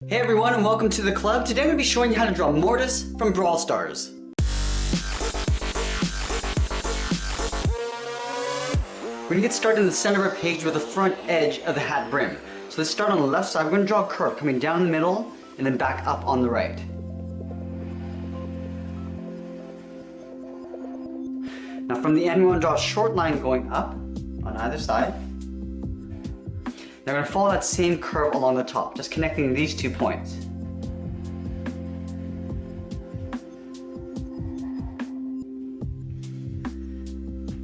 Hey everyone, and welcome to the club. Today I'm going to be showing you how to draw Mortis from Brawl Stars. We're going to get started in the center of our page with the front edge of the hat brim. So let's start on the left side. We're going to draw a curve coming down the middle and then back up on the right. Now from the end, we want to draw a short line going up on either side. Now we're going to follow that same curve along the top, just connecting these 2 points.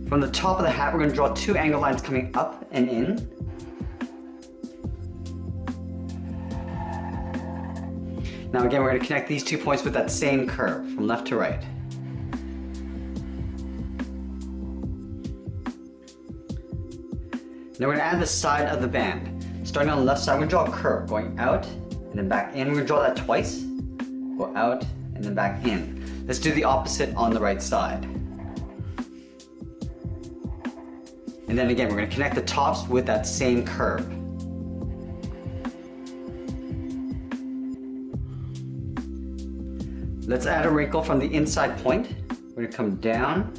From the top of the hat, we're going to draw 2 angle lines coming up and in. Now again, we're going to connect these 2 points with that same curve from left to right. Now we're going to add the side of the band. Starting on the left side, we're going to draw a curve going out and then back in. We're going to draw that twice. Go out and then back in. Let's do the opposite on the right side. And then again, we're going to connect the tops with that same curve. Let's add a wrinkle from the inside point. We're going to come down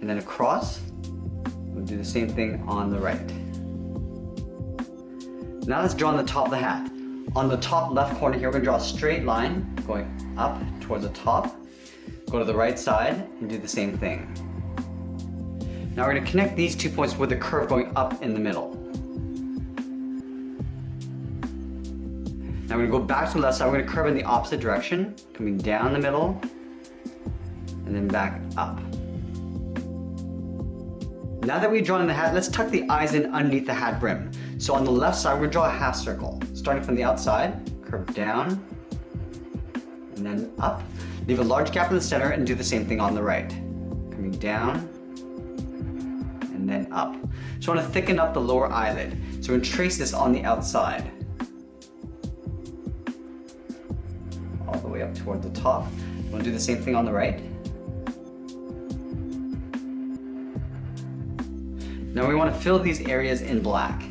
and then across. We'll do the same thing on the right. Now let's draw on the top of the hat. On the top left corner here, we're going to draw a straight line going up towards the top. Go to the right side and do the same thing. Now we're going to connect these 2 points with a curve going up in the middle. Now we're going to go back to the left side. We're going to curve in the opposite direction, coming down the middle and then back up. Now that we've drawn the hat, let's tuck the eyes in underneath the hat brim. So on the left side, we're going to draw a half circle. Starting from the outside, curve down, and then up. Leave a large gap in the center and do the same thing on the right. Coming down, and then up. So I want to thicken up the lower eyelid. So we're going to trace this on the outside. All the way up toward the top. We'll do the same thing on the right. Now we want to fill these areas in black.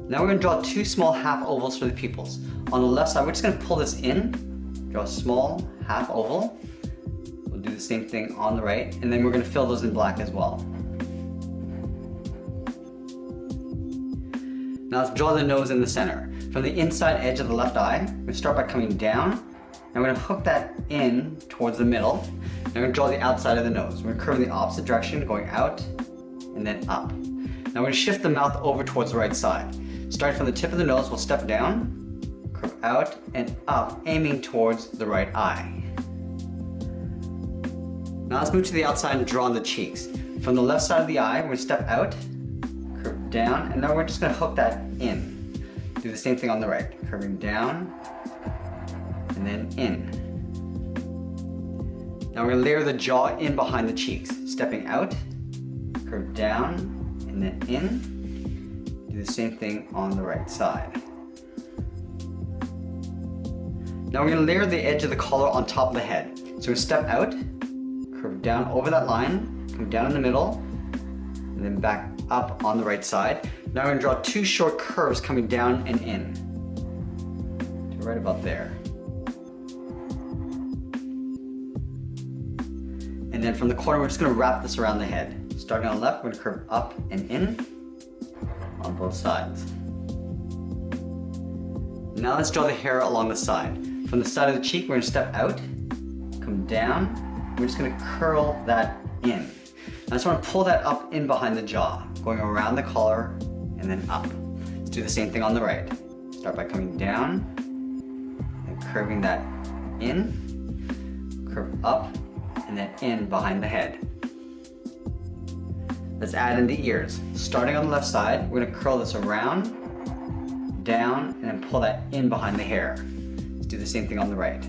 Now we're going to draw 2 small half ovals for the pupils. On the left side, we're just going to pull this in, draw a small half oval. We'll do the same thing on the right, and then we're going to fill those in black as well. Now let's draw the nose in the center. From the inside edge of the left eye, we're going to start by coming down, and we're going to hook that in towards the middle. And we're going to draw the outside of the nose. We're going to curve in the opposite direction, going out and then up. Now we're going to shift the mouth over towards the right side. Starting from the tip of the nose, we'll step down, curve out and up, aiming towards the right eye. Now let's move to the outside and draw on the cheeks. From the left side of the eye, we're going to step out, curve down, and now we're just going to hook that in. Do the same thing on the right, curving down and then in. Now we're going to layer the jaw in behind the cheeks, stepping out, curve down and then in. Do the same thing on the right side. Now we're going to layer the edge of the collar on top of the head. So we're going to step out, curve down over that line, come down in the middle, and then back up on the right side. Now we're going to draw 2 short curves coming down and in. To right about there. And then from the corner, we're just going to wrap this around the head. Starting on the left, we're going to curve up and in on both sides. Now let's draw the hair along the side. From the side of the cheek, we're going to step out, come down. We're just going to curl that in. I just want to pull that up in behind the jaw, going around the collar and then up. Let's do the same thing on the right. Start by coming down and curving that in, curve up and then in behind the head. Let's add in the ears. Starting on the left side, we're going to curl this around, down, and then pull that in behind the hair. Let's do the same thing on the right.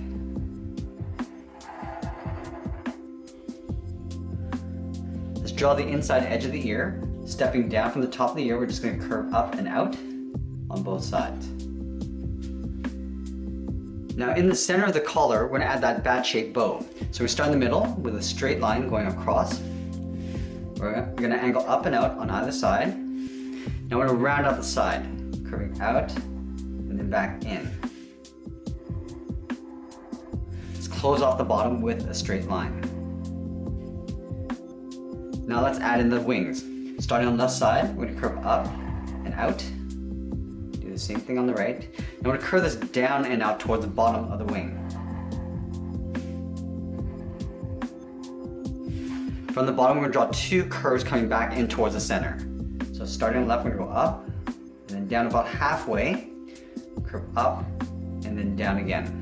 Let's draw the inside edge of the ear, Stepping down from the top of the ear, we're just going to curve up and out on both sides. Now in the center of the collar, we're going to add that bat-shaped bow. So we start in the middle with a straight line going across. We're going to angle up and out on either side. Now we're going to round out the side, curving out and then back in. Let's close off the bottom with a straight line. Now let's add in the wings. Starting on the left side, we're going to curve up and out. Do the same thing on the right. Now we're going to curve this down and out towards the bottom of the wing. From the bottom, we're going to draw two curves coming back in towards the center. So starting on the left, we're going to go up, and then down about halfway, curve up, and then down again.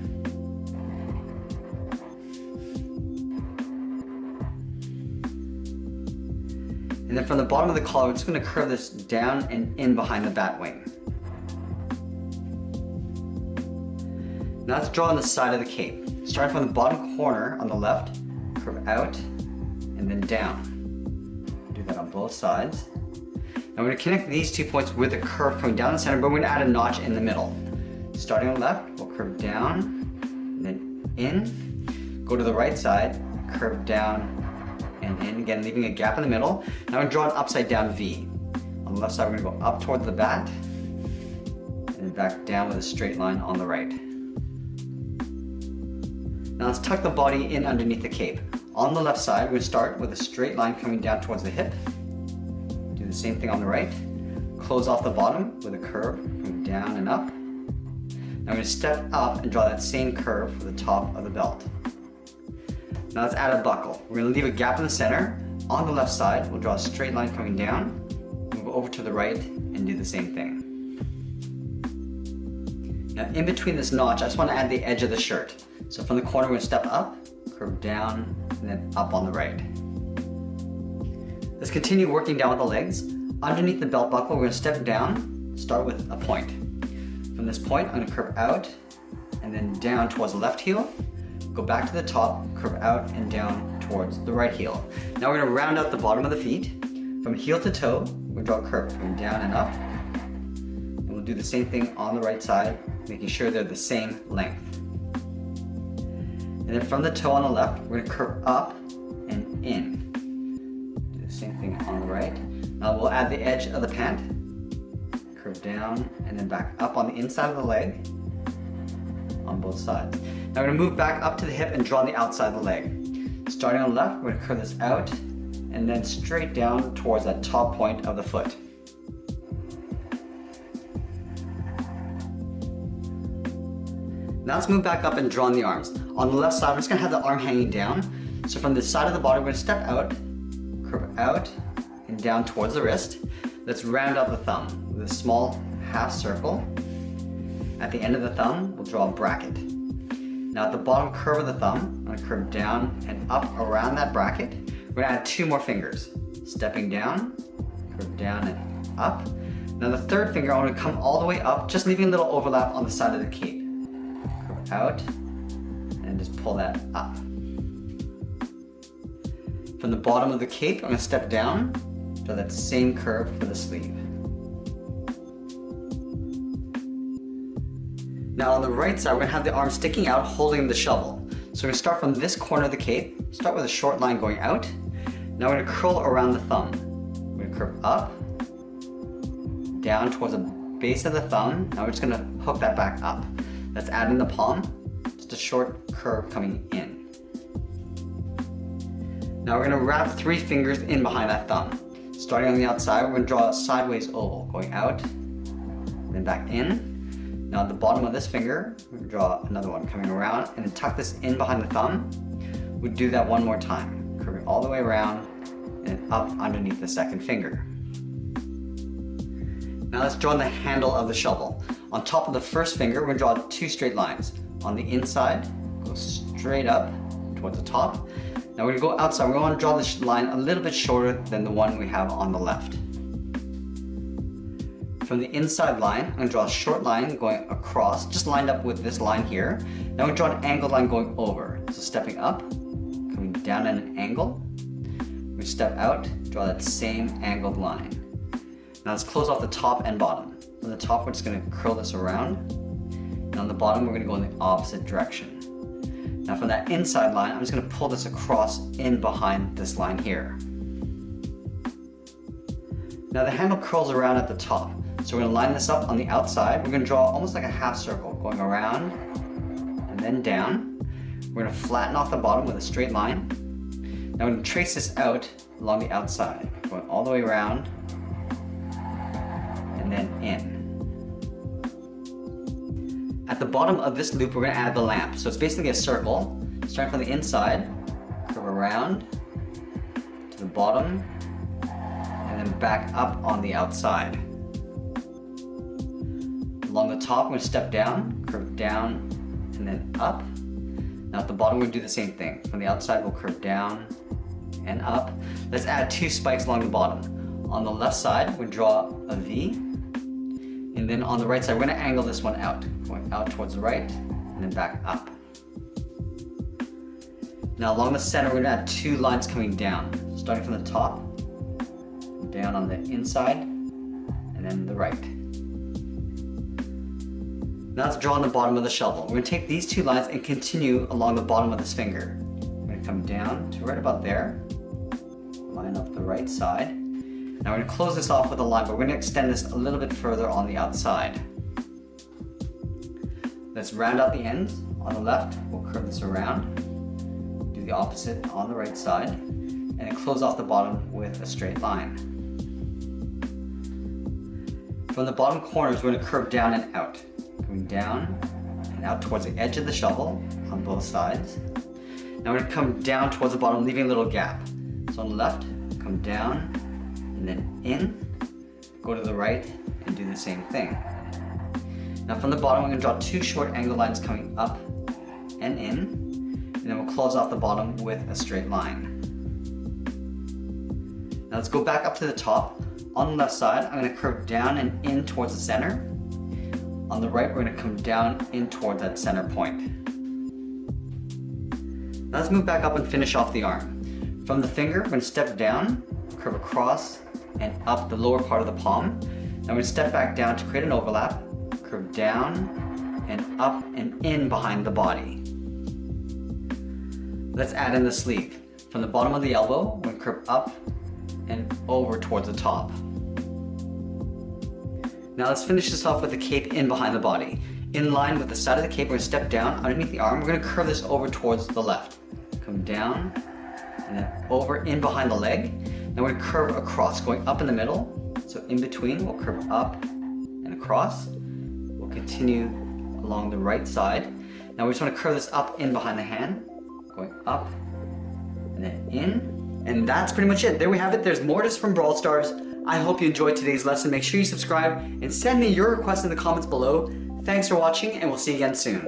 And then from the bottom of the collar, we're just going to curve this down and in behind the bat wing. Now let's draw on the side of the cape. Starting from the bottom corner on the left, curve out, and then down. Do that on both sides. Now we're going to connect these 2 points with a curve coming down the center, but we're going to add a notch in the middle. Starting on the left, we'll curve down, and then in. Go to the right side, curve down, and in, again leaving a gap in the middle. Now we're going to draw an upside down V. On the left side, we're going to go up towards the bat, and then back down with a straight line on the right. Now let's tuck the body in underneath the cape. On the left side, we're going to start with a straight line coming down towards the hip. Do the same thing on the right. Close off the bottom with a curve coming down and up. Now we're going to step up and draw that same curve for the top of the belt. Now let's add a buckle. We're going to leave a gap in the center. On the left side, we'll draw a straight line coming down, move over to the right, and do the same thing. Now in between this notch, I just want to add the edge of the shirt. So from the corner, we're going to step up, curve down, and then up on the right. Let's continue working down with the legs. Underneath the belt buckle, we're going to step down, start with a point. From this point, I'm going to curve out, and then down towards the left heel. Go back to the top, curve out and down towards the right heel. Now we're going to round out the bottom of the feet. From heel to toe, we'll draw a curve going down and up. And we'll do the same thing on the right side, making sure they're the same length. And then from the toe on the left, we're going to curve up and in. Do the same thing on the right. Now we'll add the edge of the pant, curve down and then back up on the inside of the leg on both sides. Now we're going to move back up to the hip and draw on the outside of the leg. Starting on the left, we're going to curve this out and then straight down towards that top point of the foot. Now let's move back up and draw on the arms. On the left side, we're just going to have the arm hanging down. So from the side of the body, we're going to step out, curve out, and down towards the wrist. Let's round out the thumb with a small half circle. At the end of the thumb, we'll draw a bracket. Now at the bottom curve of the thumb, I'm going to curve down and up around that bracket. We're going to add two more fingers. Stepping down, curve down and up. Now the third finger, I want to come all the way up, just leaving a little overlap on the side of the cape. Curve out, and just pull that up. From the bottom of the cape, I'm going to step down, draw that same curve for the sleeve. Now on the right side, we're going to have the arm sticking out, holding the shovel. So we're going to start from this corner of the cape, start with a short line going out. Now we're going to curl around the thumb. We're going to curve up, down towards the base of the thumb. Now we're just going to hook that back up. Let's add in the palm, just a short curve coming in. Now we're going to wrap 3 fingers in behind that thumb. Starting on the outside, we're going to draw a sideways oval, going out, then back in. Now at the bottom of this finger, we're going to draw another one coming around and then tuck this in behind the thumb. We do that one more time, curving all the way around and up underneath the second finger. Now let's draw on the handle of the shovel. On top of the first finger, we're going to draw 2 straight lines. On the inside, go straight up towards the top. Now we're going to go outside. We're going to draw this line a little bit shorter than the one we have on the left. From the inside line, I'm going to draw a short line going across, just lined up with this line here. Now we're going to draw an angled line going over. So stepping up, coming down at an angle. We step out draw that same angled line. Now let's close off the top and bottom. On the top, we're just gonna curl this around. And on the bottom, we're gonna go in the opposite direction. Now from that inside line, I'm just gonna pull this across in behind this line here. Now the handle curls around at the top. So we're gonna line this up on the outside. We're gonna draw almost like a half circle, going around and then down. We're gonna flatten off the bottom with a straight line. Now we're gonna trace this out along the outside, going all the way around and then in. At the bottom of this loop, we're gonna add the lamp. So it's basically a circle, starting from the inside, curve around to the bottom, and then back up on the outside. Along the top, we're gonna step down, curve down, and then up. Now at the bottom, we're gonna do the same thing. From the outside, we'll curve down and up. Let's add 2 spikes along the bottom. On the left side, we're gonna draw a V. And then on the right side, we're gonna angle this one out, going out towards the right, and then back up. Now along the center, we're gonna add 2 lines coming down, starting from the top, down on the inside, and then the right. Now let's draw on the bottom of the shovel. We're gonna take these 2 lines and continue along the bottom of this finger. We're gonna come down to right about there, line up the right side. Now we're gonna close this off with a line, but we're gonna extend this a little bit further on the outside. Let's round out the ends. On the left, we'll curve this around, do the opposite on the right side, and then close off the bottom with a straight line. From the bottom corners, we're gonna curve down and out, going down and out towards the edge of the shovel on both sides. Now we're gonna come down towards the bottom, leaving a little gap. So on the left, come down, and then in, go to the right, and do the same thing. Now from the bottom, we're gonna draw 2 short angle lines coming up and in, and then we'll close off the bottom with a straight line. Now let's go back up to the top. On the left side, I'm gonna curve down and in towards the center. On the right, we're gonna come down in towards that center point. Now let's move back up and finish off the arm. From the finger, we're gonna step down, curve across, and up the lower part of the palm. Now we're gonna step back down to create an overlap, curve down and up and in behind the body. Let's add in the sleeve. From the bottom of the elbow, we're gonna curve up and over towards the top. Now let's finish this off with the cape in behind the body. In line with the side of the cape, we're gonna step down underneath the arm. We're gonna curve this over towards the left. Come down and then over in behind the leg. Now we're gonna curve across, going up in the middle. So in between, we'll curve up and across. We'll continue along the right side. Now we just wanna curve this up in behind the hand, going up and then in. And that's pretty much it. There we have it. There's Mortis from Brawl Stars. I hope you enjoyed today's lesson. Make sure you subscribe and send me your requests in the comments below. Thanks for watching, and we'll see you again soon.